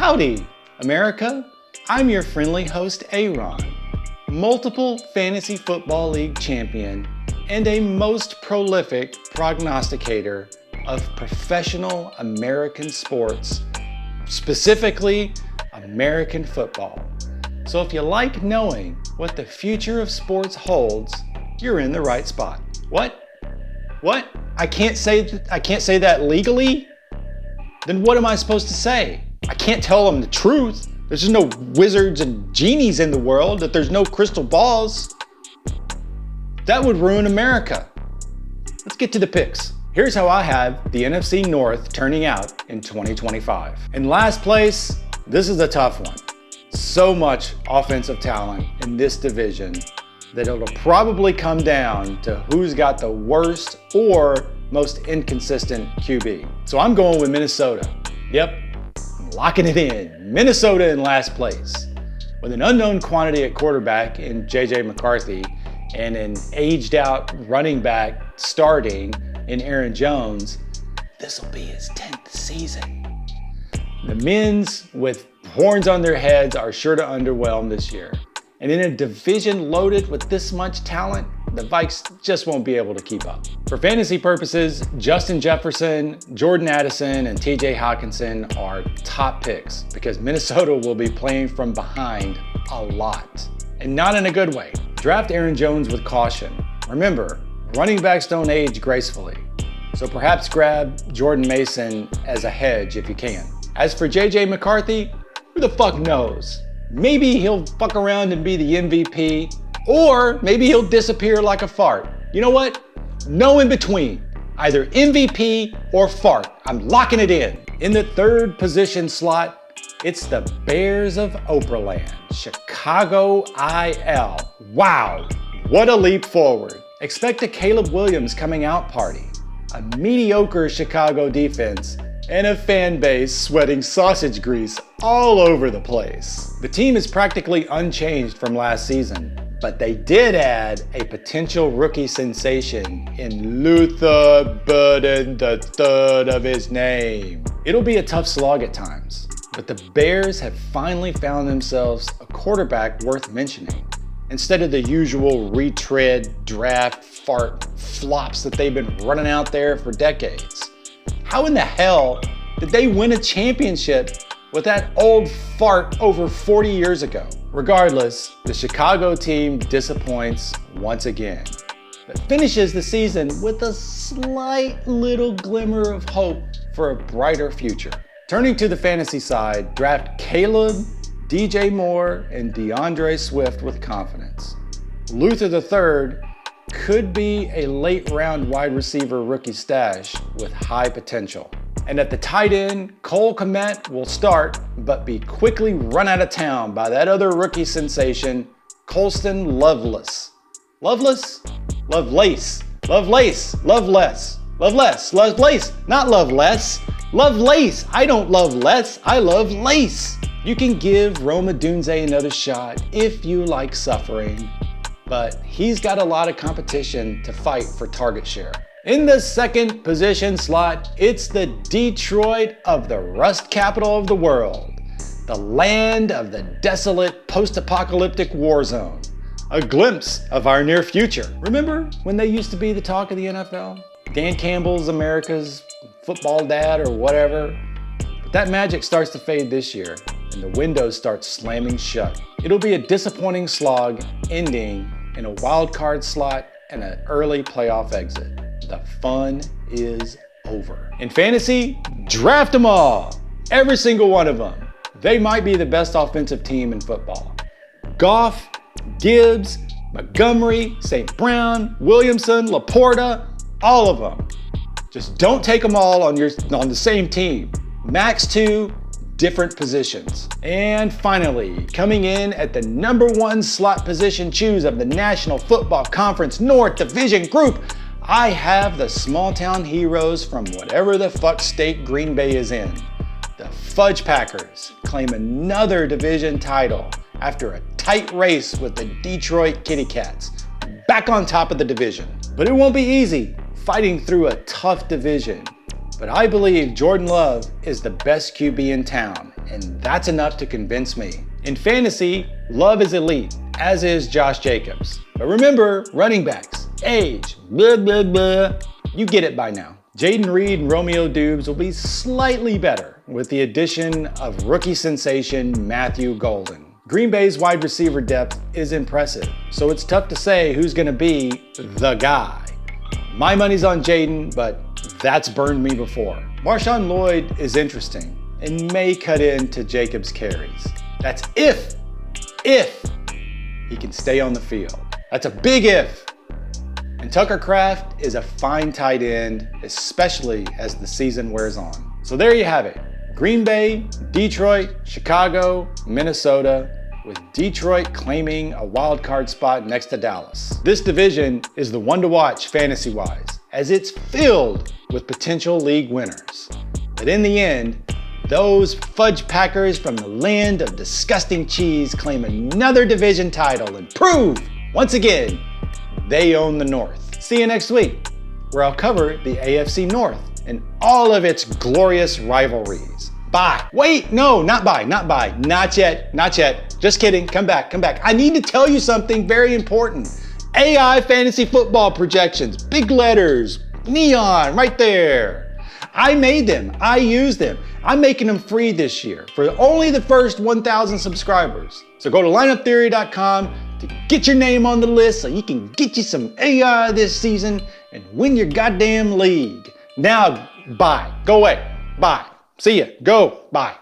Howdy, America. I'm your friendly host, Aaron, multiple fantasy football league champion and a most prolific prognosticator of professional American sports, specifically American football. So if you like knowing what the future of sports holds, you're in the right spot. What? I can't say that legally? Then what am I supposed to say? I can't tell them the truth. There's just no wizards and genies in the world, that there's no crystal balls. That would ruin America. Let's get to the picks. Here's how I have the NFC North turning out in 2025. In last place, this is a tough one. So much offensive talent in this division that it'll probably come down to who's got the worst or most inconsistent QB. So I'm going with Minnesota. Yep, I'm locking it in. Minnesota in last place. With an unknown quantity at quarterback in J.J. McCarthy and an aged out running back starting in Aaron Jones, this will be his 10th season. The Men's with horns on their heads are sure to underwhelm this year. And in a division loaded with this much talent, the Vikes just won't be able to keep up. For fantasy purposes, Justin Jefferson, Jordan Addison, and TJ Hawkinson are top picks because Minnesota will be playing from behind a lot, and not in a good way. Draft Aaron Jones with caution. Remember, running backs don't age gracefully, so perhaps grab Jordan Mason as a hedge if you can. As for JJ McCarthy, who the fuck knows? Maybe he'll fuck around and be the MVP, or maybe he'll disappear like a fart. You know what? No in between. Either MVP or fart. I'm locking it in. In the third position slot, it's the Bears of Oprahland, Chicago IL. Wow, what a leap forward. Expect a Caleb Williams coming out party, a mediocre Chicago defense, and a fan base sweating sausage grease all over the place. The team is practically unchanged from last season, but they did add a potential rookie sensation in Luther Burden III of his name. It'll be a tough slog at times, but the Bears have finally found themselves a quarterback worth mentioning, instead of the usual retread, draft, fart flops that they've been running out there for decades. How in the hell did they win a championship with that old fart over 40 years ago? Regardless, the Chicago team disappoints once again, but finishes the season with a slight little glimmer of hope for a brighter future. Turning to the fantasy side, draft Caleb, DJ Moore, and DeAndre Swift with confidence. Luther III could be a late round wide receiver rookie stash with high potential. And at the tight end, Cole Kmet will start, but be quickly run out of town by that other rookie sensation, Colston Loveless. Loveless? Lovelace. Lovelace. Loveless. Loveless. Lovelace. Not Loveless. Lovelace. I don't love less. I love lace. You can give Roma Dunze another shot if you like suffering, but he's got a lot of competition to fight for target share. In the second position slot, it's the Detroit of the rust capital of the world, the land of the desolate post-apocalyptic war zone, a glimpse of our near future. Remember when they used to be the talk of the NFL? Dan Campbell's America's football dad or whatever? But that magic starts to fade this year, and the windows start slamming shut. It'll be a disappointing slog ending in a wild card slot and an early playoff exit. The fun is over. In fantasy, draft them all. Every single one of them. They might be the best offensive team in football. Goff, Gibbs, Montgomery, St. Brown, Williamson, Laporta, all of them. Just don't take them all on the same team. Max 2, different positions. And finally, coming in at the number 1 slot position choose of the National Football Conference North Division Group, I have the small town heroes from whatever the fuck state Green Bay is in. The Fudge Packers claim another division title after a tight race with the Detroit Kitty Cats, back on top of the division. But it won't be easy fighting through a tough division. but I believe Jordan Love is the best QB in town, and that's enough to convince me. In fantasy, Love is elite, as is Josh Jacobs. But remember, running backs, age, blah, blah, blah. You get it by now. Jaden Reed and Romeo Dubes will be slightly better with the addition of rookie sensation Matthew Golden. Green Bay's wide receiver depth is impressive, so it's tough to say who's gonna be the guy. My money's on Jaden, but that's burned me before. Marshawn Lloyd is interesting and may cut into Jacobs' carries. That's if he can stay on the field. That's a big if. And Tucker Kraft is a fine tight end, especially as the season wears on. So there you have it. Green Bay, Detroit, Chicago, Minnesota, with Detroit claiming a wild card spot next to Dallas. This division is the one to watch fantasy-wise, as it's filled with potential league winners. But in the end, those fudge packers from the land of disgusting cheese claim another division title and prove, once again, they own the North. See you next week, where I'll cover the AFC North and all of its glorious rivalries. Bye. Wait, no, not bye. Not yet. Just kidding. Come back. I need to tell you something very important. AI fantasy football projections, big letters, neon, right there. I made them. I use them. I'm making them free this year for only the first 1,000 subscribers. So go to lineuptheory.com to get your name on the list so you can get you some AI this season and win your goddamn league. Now, bye. Go away. Bye. See ya. Go. Bye.